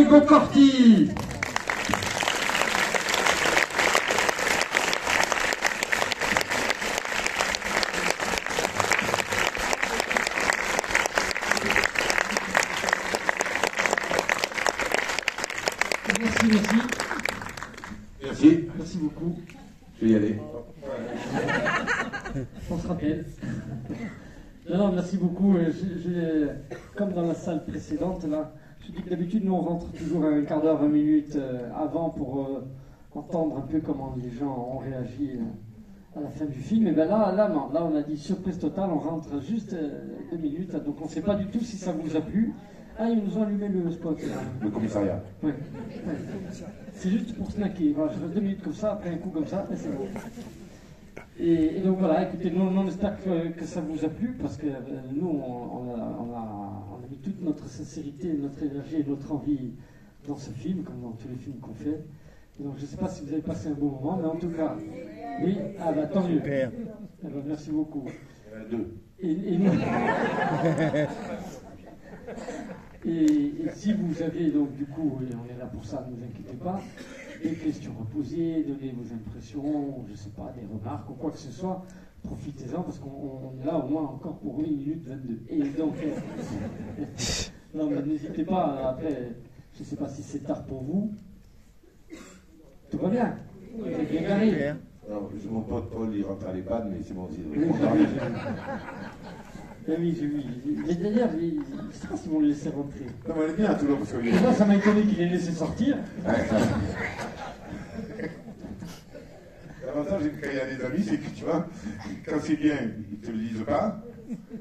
Diego Corti. Merci beaucoup. Je vais y aller. On se rappelle. Non, merci beaucoup. Comme dans la salle précédente, là, je dis que d'habitude, nous, on rentre toujours un quart d'heure, 20 minutes avant pour entendre un peu comment les gens ont réagi à la fin du film. Et bien là, non. Là, on a dit surprise totale, on rentre juste 2 minutes. Donc, on ne sait pas du tout si ça vous a plu. Ah, ils nous ont allumé le spot. Le commissariat. Ouais. C'est juste pour snacker. Voilà, je reste 2 minutes comme ça, après un coup comme ça, et c'est bon. Et donc voilà, écoutez, nous on espère que ça vous a plu, parce que nous, on a mis toute notre sincérité, notre énergie et notre envie dans ce film, comme dans tous les films qu'on fait. Et donc je ne sais pas si vous avez passé un bon moment, mais en tout cas, oui, tant mieux. Super. Merci beaucoup. Il y en a 2. Et nous... Et si vous avez, donc du coup, et on est là pour ça, ne vous inquiétez pas, des questions à poser, donner vos impressions, je ne sais pas, des remarques ou quoi que ce soit, profitez-en parce qu'on est là au moins encore pour 1 minute 22. Et donc, non, mais n'hésitez pas, après, je ne sais pas si c'est tard pour vous. Tout va bien. Vous êtes bien garé. Alors, mon pote Paul, il rentre à l'EHPAD, mais c'est bon aussi. Oui, j'ai vu. Et d'ailleurs, je ne sais pas s'ils vont le laisser rentrer. Non, mais elle est bien, toujours, parce que... Déjà, ça m'a étonné qu'il ait laissé sortir. L'avantage, quand il y a des amis, c'est que, tu vois, quand c'est bien, ils te le disent pas.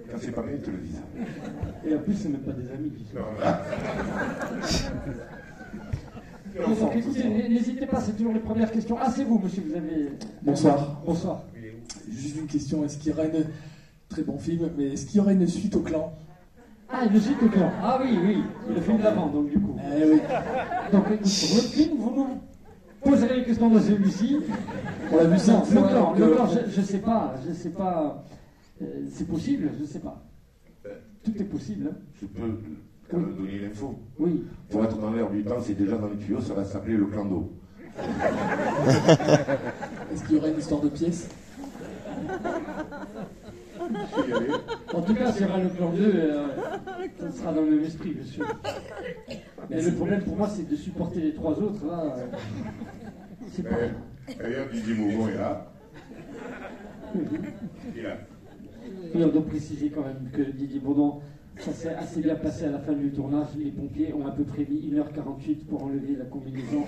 Quand c'est pas bien, ils te le disent. Et en plus, c'est même pas des amis qui sont. Donc, écoutez, n'hésitez pas, c'est toujours les premières questions. Ah, c'est vous, monsieur, vous avez... Bonsoir. Bonsoir. Juste une question, est-ce qu'il y aura une... Très bon film, mais est-ce qu'il y aura une suite au Clan? Ah, une suite au Clan. Ah oui, le film d'avant, donc du coup. Oui. Donc, écoute, pour votre film, vous nous poserez les questions de celui-ci. On l'a vu ça. Le Clan, je sais pas, c'est possible, je sais pas. Tout est possible. Hein. Je peux quand même donner l'info. Oui. Pour être dans l'air du temps, c'est déjà dans les tuyaux, ça va s'appeler le Clan d'eau. Est-ce qu'il y aura une histoire de pièce? En tout cas, s'il y aura le Clan 2, ça sera dans le même esprit, bien sûr. Mais le problème pour moi, c'est de supporter les 3 autres. Là, c'est pas. D'ailleurs, Didier Mougon est là. Il est là. Oui, on doit préciser quand même que Didier Bourdon, ça s'est assez bien passé à la fin du tournage. Les pompiers ont à peu près mis 1h48 pour enlever la combinaison.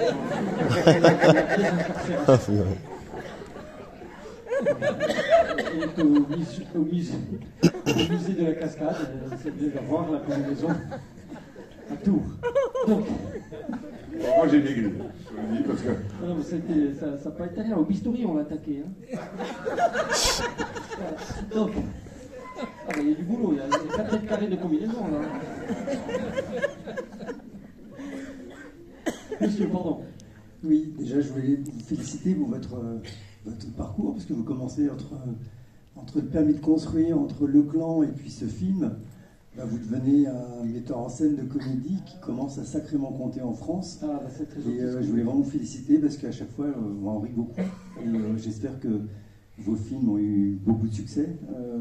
Il est au musée de la Cascade, c'est de voir la combinaison à Tours. Donc, Bon, moi j'ai maigri, je le dis parce que... non, mais ça n'a pas été rien. Au bistouri, on l'a attaqué. Hein. Donc, il y a du boulot, il y a 4 mètres carrés de combinaison là. Monsieur, pardon. Oui, déjà je voulais vous féliciter pour votre parcours, parce que vous commencez entre le permis de construire, entre Le Clan et puis ce film, vous devenez un metteur en scène de comédie qui commence à sacrément compter en France. C'est très Et gentil. je voulais vraiment vous féliciter parce qu'à chaque fois on en rit beaucoup. Et j'espère que vos films ont eu beaucoup de succès.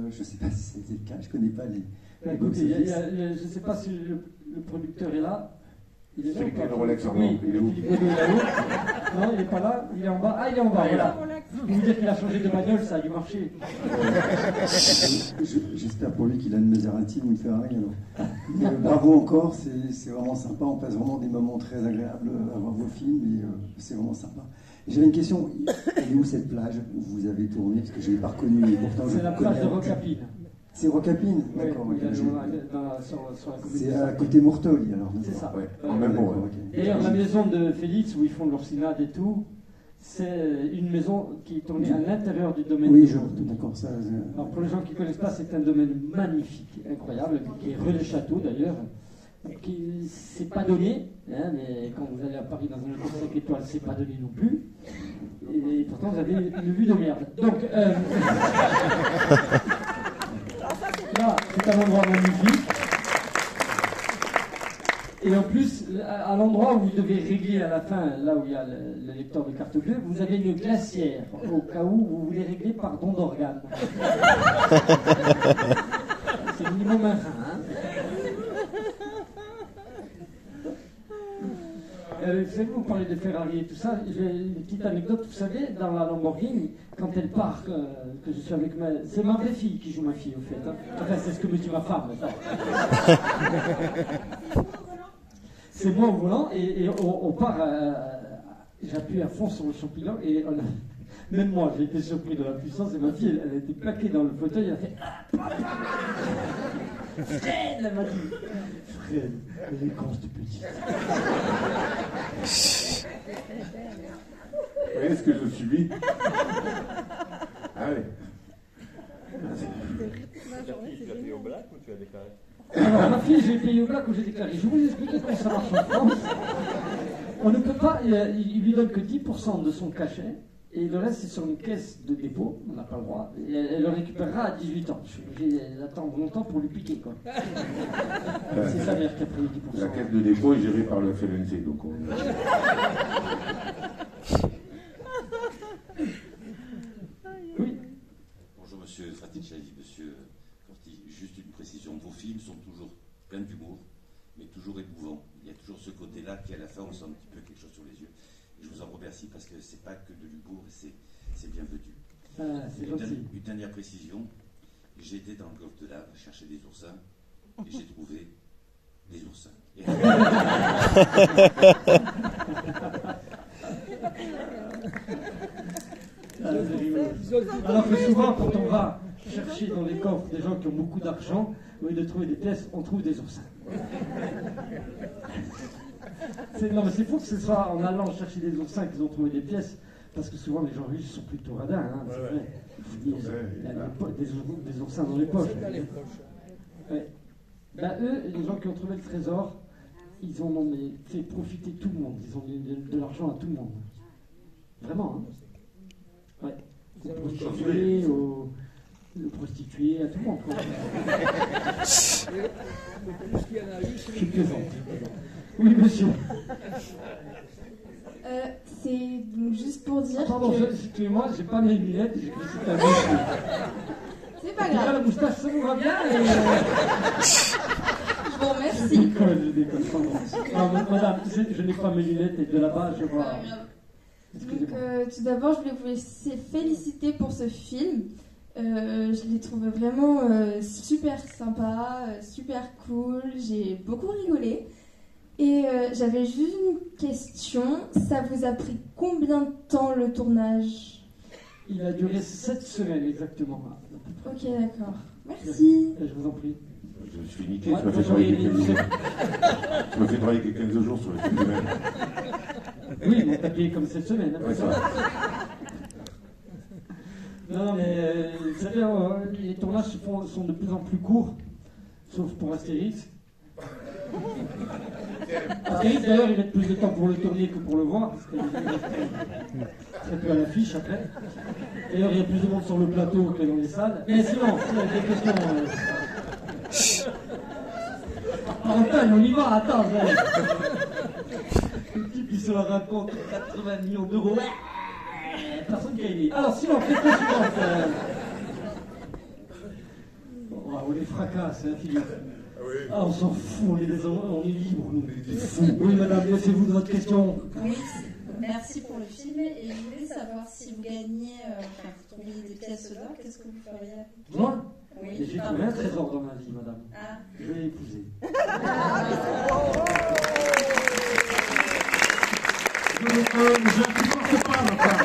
Je ne sais pas si c'était le cas, je ne connais pas les Écoutez, box-office. je ne sais pas si le producteur est là. Il est là Philippe ou pas? Rolex en Oui, haut, il est où? Philippe Leroy est là-haut. Non, il n'est pas là, il est en bas. Ah, il est en bas, voilà. Vous dire qu'il a changé de bagnole, ça a dû marcher. J'espère pour lui qu'il a une Maserati ou une Ferrari alors. Mais, bravo encore, c'est vraiment sympa, on passe vraiment des moments très agréables à voir vos films et c'est vraiment sympa. J'avais une question, elle est où cette plage où vous avez tourné? Parce que je ne l'ai pas reconnue et pourtant je C'est la connais plage de un peu. Rocapine. C'est Rocapine? Oui, D'accord. ok, sur la commune. c'est à côté Mortoli alors. C'est ça. Ouais, en même temps. D'accord, Ouais. ok. D'ailleurs, la maison de Félix, où ils font leur synode et tout, c'est une maison qui est tournée à l'intérieur du domaine Oui, de Mortoli. d'accord, ça. Alors pour les gens qui ne connaissent pas, c'est un domaine magnifique, incroyable, qui est rue des Châteaux d'ailleurs, qui c'est pas donné, hein, mais quand vous allez à Paris dans un hôtel 5 étoiles, c'est pas donné non plus. Et pourtant vous avez une vue de merde. Donc là, c'est un endroit magnifique. Et en plus, à l'endroit où vous devez régler à la fin, là où il y a le lecteur de carte bleue, vous avez une glacière, au cas où vous voulez régler par don d'organes. C'est minimum un rein, hein. Vous savez, vous parlez de Ferrari et tout ça, j'ai une petite anecdote, vous savez, dans la Lamborghini, quand elle part, que je suis avec c'est ma vraie fille qui joue ma fille, au fait. Hein. Enfin, c'est ce que me dit ma femme. C'est moi au volant, et on part, j'appuie à fond sur le champignon, et même moi, j'ai été surpris de la puissance, et ma fille, elle a été plaquée dans le fauteuil, elle a fait... Fred, elle m'a dit. Fred, elle est con, cette petite. Vous voyez ce que je subis? Ah oui. Tu as payé au black ou tu as déclaré? Alors, ma fille, j'ai payé au black ou j'ai déclaré. Je vais vous expliquer comment ça marche en France. On ne peut pas, il lui donne que 10% de son cachet, et le reste c'est sur une caisse de dépôt, on n'a pas le droit, et elle le récupérera à 18 ans. Je suis obligé d'attendre longtemps pour lui piquer, quoi. C'est sa mère qui a pris 10%. La caisse de dépôt est gérée par le FLNC, donc on... Oui. Bonjour Monsieur Fraticelli, Monsieur Corti. Juste une précision, vos films sont toujours pleins d'humour, mais toujours émouvants. Il y a toujours ce côté-là qui à la fin on sent un petit peu quelque chose sur les yeux. Et je vous en remercie parce que c'est pas que de l'humour, c'est bienvenu. C'est gentil. Une dernière précision, j'ai été dans le golfe de Lave chercher des oursins et j'ai trouvé des oursins. Alors que souvent, quand on va chercher dans les coffres des gens qui ont beaucoup d'argent, au lieu de trouver des pièces, on trouve des oursins. Non, mais c'est fou que ce soit en allant chercher des oursins qu'ils ont trouvé des pièces, parce que souvent les gens riches sont plutôt radins, hein, c'est vrai. Il y a des oursins dans les poches. Ouais. Ben, eux, les gens qui ont trouvé le trésor, ils ont fait profiter tout le monde, ils ont donné de l'argent à tout le monde. Vraiment, hein. Ouais. Aux prostituées, aux prostituées, à tout le monde, quoi. Je plaisante. Oui, monsieur. C'est donc juste pour dire Pardon, que... excusez-moi, j'ai pas mes lunettes, j'ai cru que c'était un monsieur. C'est pas Déjà, la grave. moustache, ça vous va bien et... Je vous remercie. Je déconne, pardon. Non, madame, je n'ai pas mes lunettes et de là-bas, je vois... Donc, Excusez-moi. tout d'abord, je voulais vous féliciter pour ce film. Je l'ai trouvé vraiment super sympa, super cool. J'ai beaucoup rigolé. Et j'avais juste une question. Ça vous a pris combien de temps le tournage? Il a duré 7 semaines exactement. Ok, d'accord. Merci. Je vous en prie. Je me suis fait niquer, Ouais, tu m'as fait travailler que 15 jours sur les 7 semaines. Oui, mais t'as payé comme 7 semaines. Hein, Ouais, ça. Non, mais vous savez, les tournages sont de plus en plus courts, sauf pour Astérix. Astérix, d'ailleurs, il met plus de temps pour le tourner que pour le voir, parce qu'il est très peu à l'affiche après. D'ailleurs, il y a plus de monde sur le plateau que dans les salles. Mais sinon, s'il y a des questions... Antoine, on y va, attends. Le type, il se la raconte 80 millions d'euros. Personne qui a aidé. Alors, sinon, question suivante. On les fracasse, hein, Philippe. Ah, on s'en fout, on est libre, nous. Oui, madame, laissez-vous de votre question. Oui, merci pour le film. Et je voulais savoir si vous gagnez, enfin, vous trouviez des pièces d'or, qu'est-ce que vous feriez? Moi? Oui. Et j'ai trouvé un trésor dans ma vie, madame. Ah. Je vais l'épouser. Je ne pense pas, madame.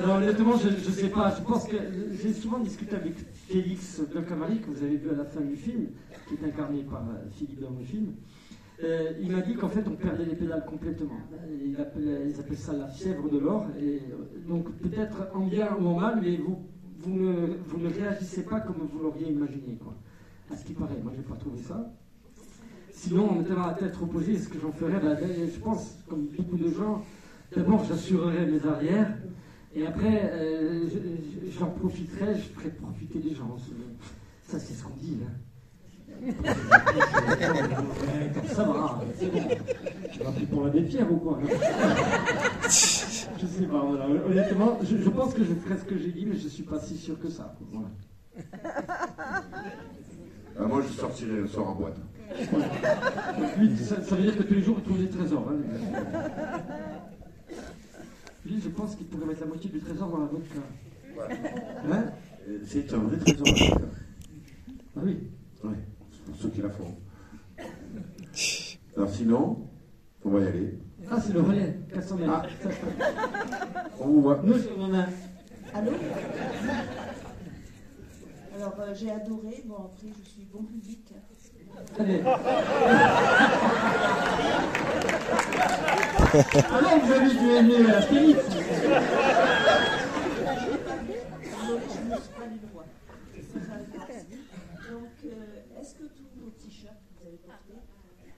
Alors, honnêtement, je ne sais pas. Je pense que j'ai souvent discuté avec Félix de Cavary, que vous avez vu à la fin du film, qui est incarné par Philippe dans le film. Il m'a dit qu'en fait, on perdait les pédales complètement. Ils appellent ça la fièvre de l'or. Et donc, peut-être en bien ou en mal, mais vous ne réagissez pas comme vous l'auriez imaginé, quoi. À ce qui paraît, moi, je n'ai pas trouvé ça. Sinon, en mettant à la tête reposée, ce que j'en ferais, je pense, comme beaucoup de gens, d'abord, j'assurerais mes arrières. Et après, j'en profiterai, je ferai profiter les gens. Ça, c'est ce qu'on dit, là. Ça va, c'est bon. Tu m'as pris pour la Pierre ou quoi? Je sais pas, voilà. Honnêtement, je pense que je ferai ce que j'ai dit, mais je suis pas si sûr que ça. Voilà. Moi, je sortirai un soir en boîte. Lui, ça veut dire que tous les jours, il trouve des trésors. Hein, lui, je pense qu'il pourrait mettre la moitié du trésor dans la vodka. Hein? C'est un vrai trésor, la vodka. Ah oui. Oui, c'est pour ceux qui la font. Alors sinon, on va y aller. Ah, c'est le relais, 400 mètres. Ah. On vous voit. Nous, on a... Allô? Alors, j'ai adoré. Bon, après, je suis bon public. Allez. Alors, vous avez dû aimer Astérix. Désolée, je ne me suis pas lu le roi. Donc, est-ce que tous vos t-shirts que vous avez portés,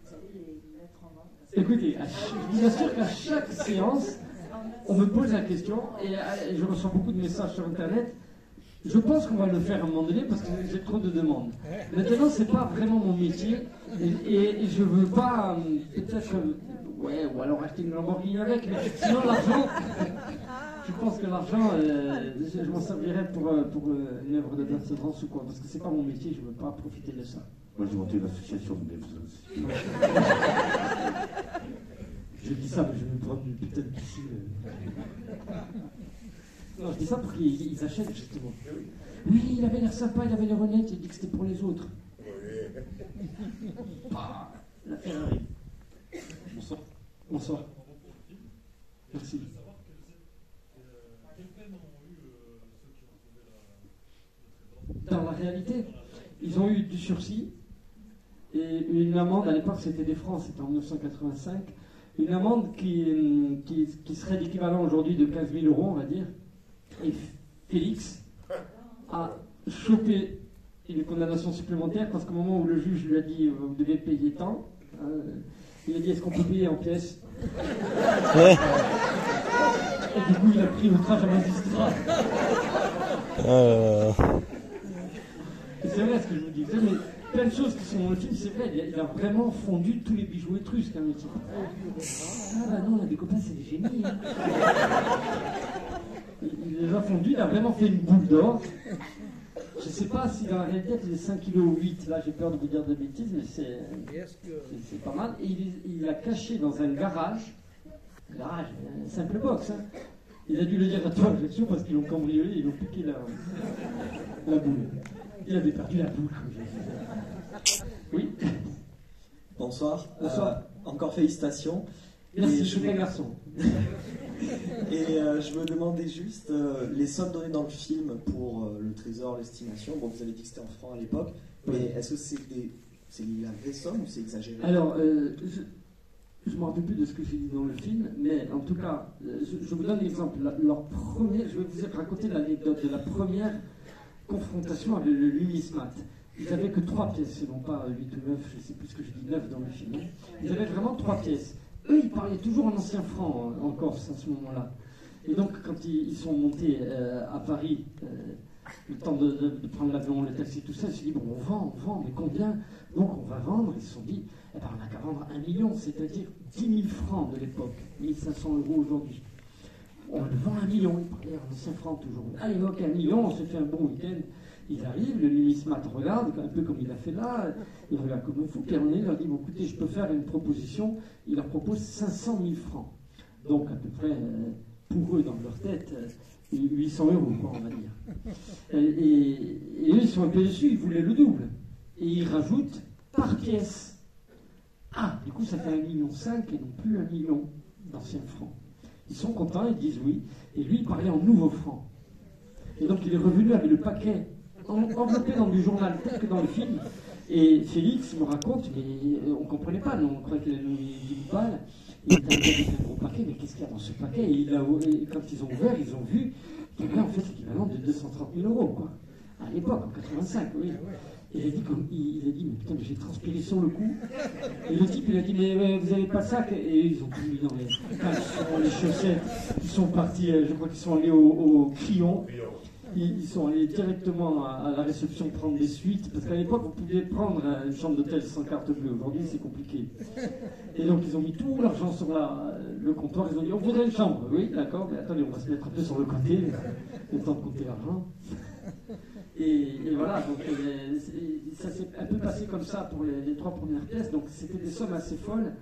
vous allez les mettre en vente? Écoutez, je vous assure qu'à chaque séance, on me pose la question, et je reçois beaucoup de messages sur Internet. Je pense qu'on va le faire à un moment donné parce que j'ai trop de demandes. Maintenant, c'est pas vraiment mon métier, et je veux pas, peut-être, ouais, ou alors acheter une Lamborghini avec, mais sinon l'argent, je pense que l'argent, je m'en servirais pour une œuvre de danse ou quoi, parce que c'est pas mon métier, je veux pas profiter de ça. Moi, j'ai monté une association de Nevzos. Je dis ça, mais je vais me prendre peut-être d'ici. Non, je dis ça pour qu'ils achètent, justement. Oui, il avait l'air sympa, il avait l'air honnête, il dit que c'était pour les autres. Bah, la Ferrari. Bonsoir. Bonsoir. Merci. Dans la réalité, ils ont eu du sursis et une amende, à l'époque c'était des francs, c'était en 1985, une amende qui serait l'équivalent aujourd'hui de 15 000 €, on va dire. Et Félix a chopé une condamnation supplémentaire parce qu'au moment où le juge lui a dit vous devez payer tant, il a dit est-ce qu'on peut payer en pièces? Et du coup il a pris outrage à magistrat. Et c'est vrai ce que je vous dis, mais plein de choses qui sont dans le film, c'est vrai, il a vraiment fondu tous les bijoux étrusques. Ah bah non, des copains c'est des génies. Hein. Il les a fondus, il a vraiment fait une boule d'or. Je ne sais pas si dans la réalité il est 5,8 kg. Là j'ai peur de vous dire de bêtises, mais c'est pas mal. Et il l'a caché dans un garage, un simple box. Hein. Il a dû le dire à toi, Ajaccio, parce qu'ils l'ont cambriolé, ils l'ont piqué la boule. Il avait perdu la boule. Oui. Bonsoir. Bonsoir. Encore félicitations. Merci, je suis un garçon. Et je me demandais juste, les sommes données dans le film pour le trésor, l'estimation, bon vous avez dit que c'était en francs à l'époque, mais est-ce que c'est la vraie somme ou c'est exagéré? Alors, je ne me rappelle plus de ce que j'ai dit dans le film, mais en tout cas, je vous donne l'exemple. Je vais vous raconter l'anecdote de la première confrontation avec le numismate. Ils n'avaient que 3 pièces, et non pas 8 ou 9, je ne sais plus ce que je dis, 9 dans le film. Ils avaient vraiment 3 pièces. Eux, ils parlaient toujours en ancien franc en Corse à ce moment-là. Et donc, quand ils sont montés à Paris, le temps de prendre l'avion, le taxi, tout ça, ils se sont dit, bon, on vend, mais combien? Donc, on va vendre. Ils se sont dit, eh ben, on n'a qu'à vendre 1 million, c'est-à-dire 10 000 francs de l'époque, 1 500 € aujourd'hui. On le vend 1 million, ils parlaient en ancien franc toujours. Allez, ok, 1 million, on se fait un bon week-end. Ils arrivent, le numismate regarde, un peu comme il a fait là, il regarde comme un fou, puis il leur dit, bon, écoutez, je peux faire une proposition, il leur propose 500 000 francs. Donc, à peu près, pour eux, dans leur tête, 800 €, quoi, on va dire. Et eux, ils sont un peu déçus, ils voulaient le double. Et ils rajoutent par pièce. Ah, du coup, ça fait 1,5 million et non plus 1 million d'anciens francs. Ils sont contents, ils disent oui, et lui, il parlait en nouveaux francs. Et donc, il est revenu avec le paquet enveloppé dans du journal tel que dans le film. Et Félix me raconte, mais on ne comprenait pas, nous, on croyait qu'il allait nous dire 10 balles. Il était avec un gros paquet, mais qu'est-ce qu'il y a dans ce paquet? Et quand ils ont ouvert, ils ont vu qu'il y avait en fait l'équivalent de 230 000 €, quoi. À l'époque, en 85, oui. Et il a dit, mais putain, mais j'ai transpiré sur le coup. Et le type, il a dit, mais vous n'avez pas de sac? Et ils ont tout mis dans les caleçons, les chaussettes. Ils sont partis, je crois qu'ils sont allés au Crillon. ils sont allés directement à la réception prendre des suites, parce qu'à l'époque, vous pouviez prendre une chambre d'hôtel sans carte bleue. Aujourd'hui, c'est compliqué. Et donc, ils ont mis tout l'argent sur le comptoir. Ils ont dit, on voudrait une chambre. Oui, d'accord, mais attendez, on va se mettre un peu sur le côté, le temps de compter l'argent. Et voilà, donc ça s'est un peu passé comme ça pour les 3 premières pièces. Donc, c'était des sommes assez folles.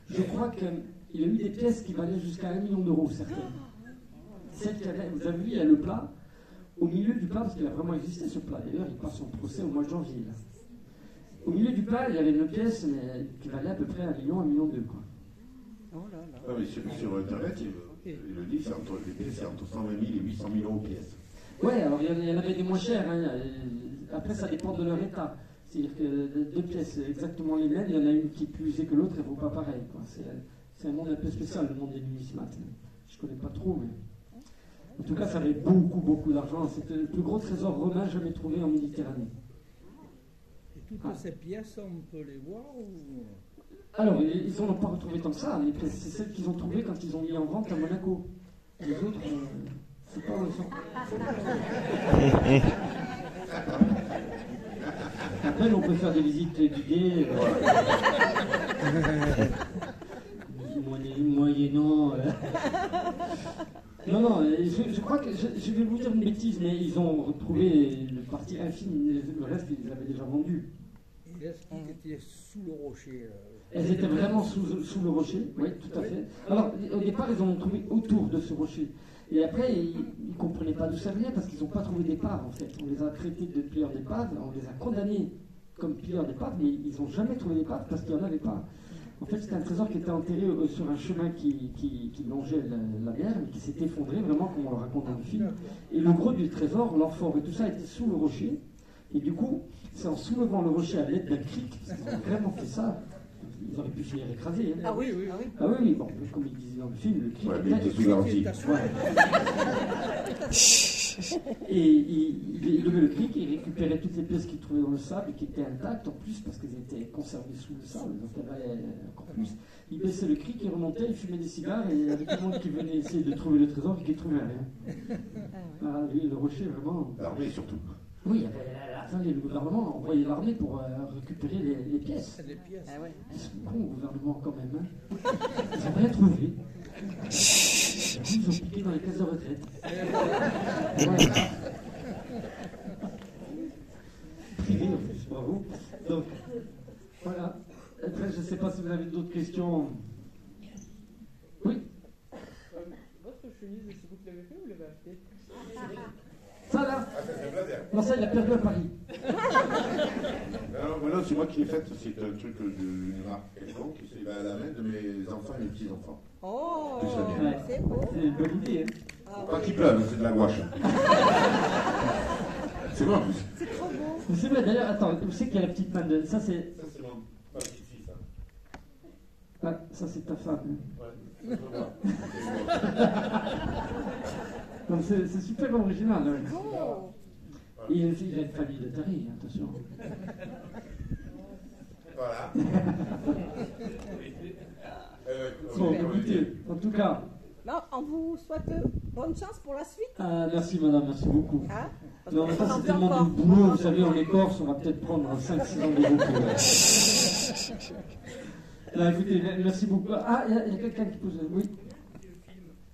Je crois qu'il y a eu des pièces qui valaient jusqu'à 1 million d'euros, certaines. Celle qui avait, vous avez vu, il y a le plat. Au milieu du plat, parce qu'il a vraiment existé ce plat, d'ailleurs il passe son procès au mois de janvier. Là. Au milieu du plat, il y avait une pièce qui valait à peu près 1 million, 1,2 million, quoi. Oh là là. Ah, mais sur Internet, il le dit, les pièces, c'est entre 120 000 et 800 000 euros pièce. Ouais, alors il y en avait des moins chers. Hein. Après, ça dépend de leur état. C'est-à-dire que 2 pièces exactement les mêmes, il y en a une qui est plus usée que l'autre, elle ne vaut pas pareil. C'est un monde un peu spécial, le monde des numismates. Je ne connais pas trop, mais. En tout cas, ça avait beaucoup, beaucoup d'argent. C'était le plus gros trésor romain jamais trouvé en Méditerranée. Et toutes ces pièces, on peut les voir ou... Alors, ils n'en ont pas retrouvé tant que ça. Les pièces, c'est celles qu'ils ont trouvées quand ils ont mis en vente à Monaco. Les autres, c'est pas où ils sont. Après, on peut faire des visites guidées. Moyennant. Non, je crois que je vais vous dire une bêtise, mais ils ont retrouvé le parti infime, le reste ils l'avaient déjà vendu. Et est-ce qu'ils étaient sous le rocher Elles étaient vraiment sous le rocher, oui, tout à fait. Alors, au départ, ils en ont trouvé autour de ce rocher. Et après, ils ne comprenaient pas d'où ça venait parce qu'ils n'ont pas trouvé d'épave, en fait. On les a traités de pilleurs d'épave, on les a condamnés comme pilleurs d'épave, mais ils n'ont jamais trouvé d'épave parce qu'il n'y en avait pas. En fait, c'était un trésor qui était enterré sur un chemin qui longeait la mer, mais qui s'est effondré, vraiment, comme on le raconte dans le film. Et le gros du trésor, l'amphore et tout ça, était sous le rocher. Et du coup, c'est en soulevant le rocher à l'aide d'un cric, parce qu'ils ont vraiment fait ça, ils auraient pu finir écrasés. Hein. Ah oui. Bon, comme il disait dans le film, le cric... Ouais, mais il était sous garantie. Et il levait le cric et il récupérait toutes les pièces qu'il trouvait dans le sable et qui étaient intactes en plus parce qu'elles étaient conservées sous le sable, donc elles valaient encore plus. Il baissait le cric, il remontait, il fumait des cigares et il y avait tout le monde qui venait essayer de trouver le trésor et qui ne trouvait rien. Ah, lui, le rocher, vraiment. L'armée surtout. Oui, attendez, le gouvernement a envoyé l'armée pour récupérer les pièces. Les pièces. Ah ouais. Ils sont cons, le gouvernement, quand même. Hein. Ils n'ont rien trouvé. Ils ont piqué dans les caisses de retraite. Ouais. Privé, en plus, bravo. Donc, voilà. Après, je ne sais pas si vous avez d'autres questions. Oui. Votre chemise, c'est vous qui l'avez fait ou vous l'avez acheté? Ça là non, ça il a perdu à Paris. Alors maintenant c'est moi qui l'ai faite, c'est un truc d'une marque quelconque, c'est à la main de mes enfants et mes petits-enfants. Oh, c'est beau. C'est une bonne idée. Hein. Faut pas qu'il pleuve, c'est de la gouache. C'est bon en plus. C'est trop beau. Mais c'est vrai, d'ailleurs, attends, vous savez qu'il y a la petite main de... Ça c'est ma petite-fille, ça. Ah, ça c'est ta femme. Ouais, ça se voit. Donc c'est super original. Hein. Oh. Il a une famille de tarés, attention. Voilà. Bon, écoutez, en tout cas... Non, on vous souhaite bonne chance pour la suite. Merci madame, merci beaucoup. Hein Non, ça c'est tellement du boulot, vous savez, en Écorce, on va peut-être prendre 5-6 ans de repos. Là, écoutez, merci beaucoup. Ah, il y a quelqu'un qui pose... Oui.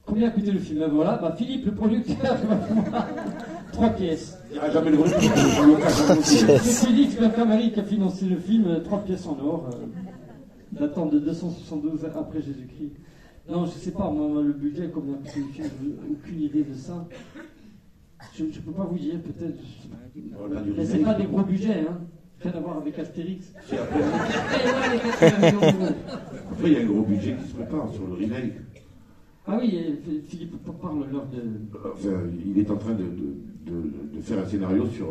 Combien a coûté le film? Voilà, bah, Philippe, le producteur, va pouvoir 3 pièces. Il n'y aura jamais le retour. C'est Félix Berkamari qui a financé le film, 3 pièces en or, datant de 272 après Jésus-Christ. Non, je ne sais pas, moi, le budget, combien a coûté le film, je n'ai aucune idée de ça. Je ne peux pas vous dire, peut-être. Mais ce n'est pas des gros budgets, hein. Rien à voir avec Astérix. Après, il y a un gros budget qui se prépare sur le remake. Ah oui, Philippe parle lors de... Enfin, il est en train de faire un scénario sur...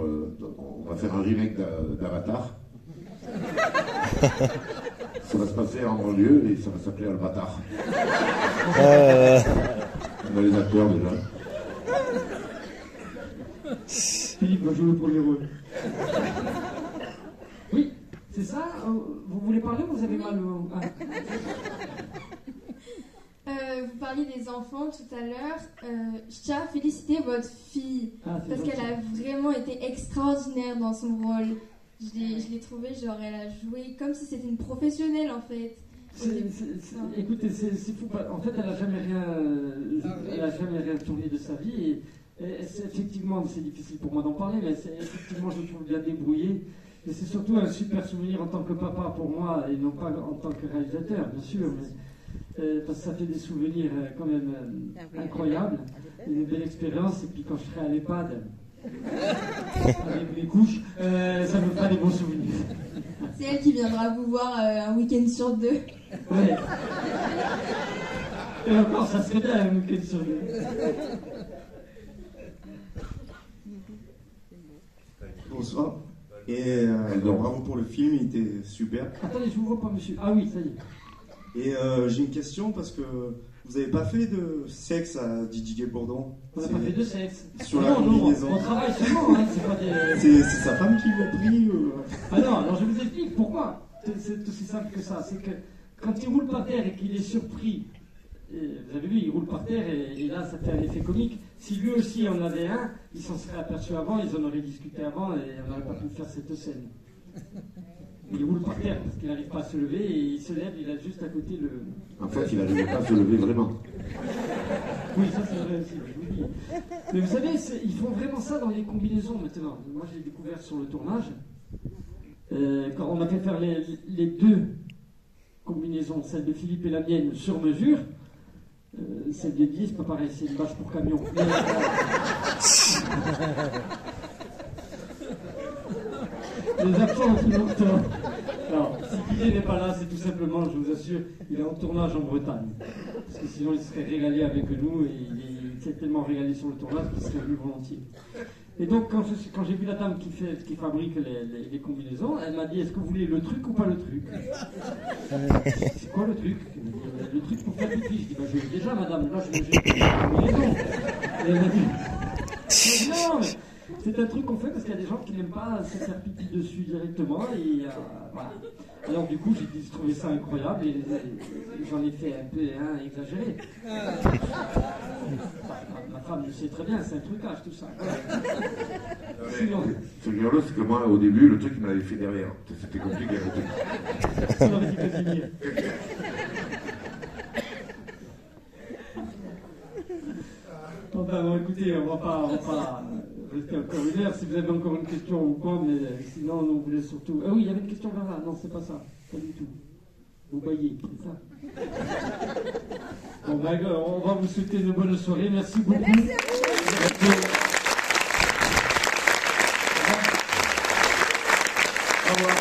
on va faire un remake d'Avatar. Ça va se passer en banlieue et ça va s'appeler Albatar. On a les acteurs déjà. Philippe va jouer le premier rôle. Oui, c'est ça. Vous voulez parler ou vous avez mal au... Vous parlez parliez des enfants tout à l'heure. Je tiens à féliciter votre fille parce qu'elle a vraiment été extraordinaire dans son rôle. Je l'ai trouvée, genre, elle a joué comme si c'était une professionnelle en fait. Écoutez, c'est fou. En fait, elle n'a jamais rien tourné de sa vie. Et effectivement, c'est difficile pour moi d'en parler, mais effectivement, je trouve bien débrouillée. Et c'est surtout un super souvenir en tant que papa pour moi, et non pas en tant que réalisateur, bien sûr. Mais, parce que ça fait des souvenirs quand même incroyables, une belle expérience. Et puis quand je serai à l'EHPAD, avec mes couches, ça me fera des bons souvenirs. C'est elle qui viendra vous voir un week-end sur 2. Ouais. Et encore, ça serait bien un week-end sur 2. Bonsoir. Et bravo pour le film, il était super. Attendez, je vous vois pas, monsieur. Ah oui, ça y est. Et j'ai une question parce que vous n'avez pas fait de sexe à Didier Bourdon. On n'a pas fait de sexe. Sur la combinaison. On travaille seulement, hein, c'est pas des... C'est sa femme qui l'a pris Ah non, alors je vous explique pourquoi. C'est aussi simple que ça. C'est que quand il roule par terre et qu'il est surpris, vous avez vu, il roule par terre et là ça fait un effet comique. Si lui aussi en avait un, il s'en serait aperçu avant, ils en auraient discuté avant et on n'aurait pas pu faire cette scène. Il roule par terre parce qu'il n'arrive pas à se lever et il se lève, il a juste à côté le... En fait, il n'arrivait pas à se lever vraiment. Oui, ça c'est vrai aussi, je vous dis. Mais vous savez, ils font vraiment ça dans les combinaisons maintenant. Moi je l'ai découvert sur le tournage. Quand on a fait faire les deux combinaisons, celle de Philippe et la mienne, sur mesure, celle des 10, c'est pas pareil, c'est une bâche pour camion. Mais, les absents ont toujours tort. Alors, si Didier n'est pas là, c'est tout simplement, je vous assure, il est en tournage en Bretagne. Parce que sinon, il serait régalé avec nous et il s'est tellement régalé sur le tournage qu'il serait venu volontiers. Et donc, quand j'ai vu la dame qui fabrique les combinaisons, elle m'a dit, est-ce que vous voulez le truc ou pas le truc? C'est quoi le truc? Le truc pour faire pipi. Je dis, bah, je l'ai déjà, madame, là, j'ai une combinaison. Et elle m'a dit, non, mais c'est un truc qu'on fait parce qu'il y a des gens qui n'aiment pas se faire pipi dessus directement. Et voilà. Alors, du coup, j'ai trouvé ça incroyable et j'en ai fait un peu exagéré. Ma femme le sait très bien, c'est un trucage, tout ça. Ce rigolo, c'est que moi, au début, le truc, il m'avait fait derrière. C'était compliqué. Ça aurait dit Casimir. Enfin, bon, écoutez, on va pas rester encore une heure. Si vous avez encore une question ou quoi, mais sinon, on voulait surtout... Ah oui, il y avait une question vers là. Non, c'est pas ça. Pas du tout. Vous voyez, c'est ça. Bon, ben, on va vous souhaiter une bonne soirée. Merci beaucoup. Merci. Au revoir.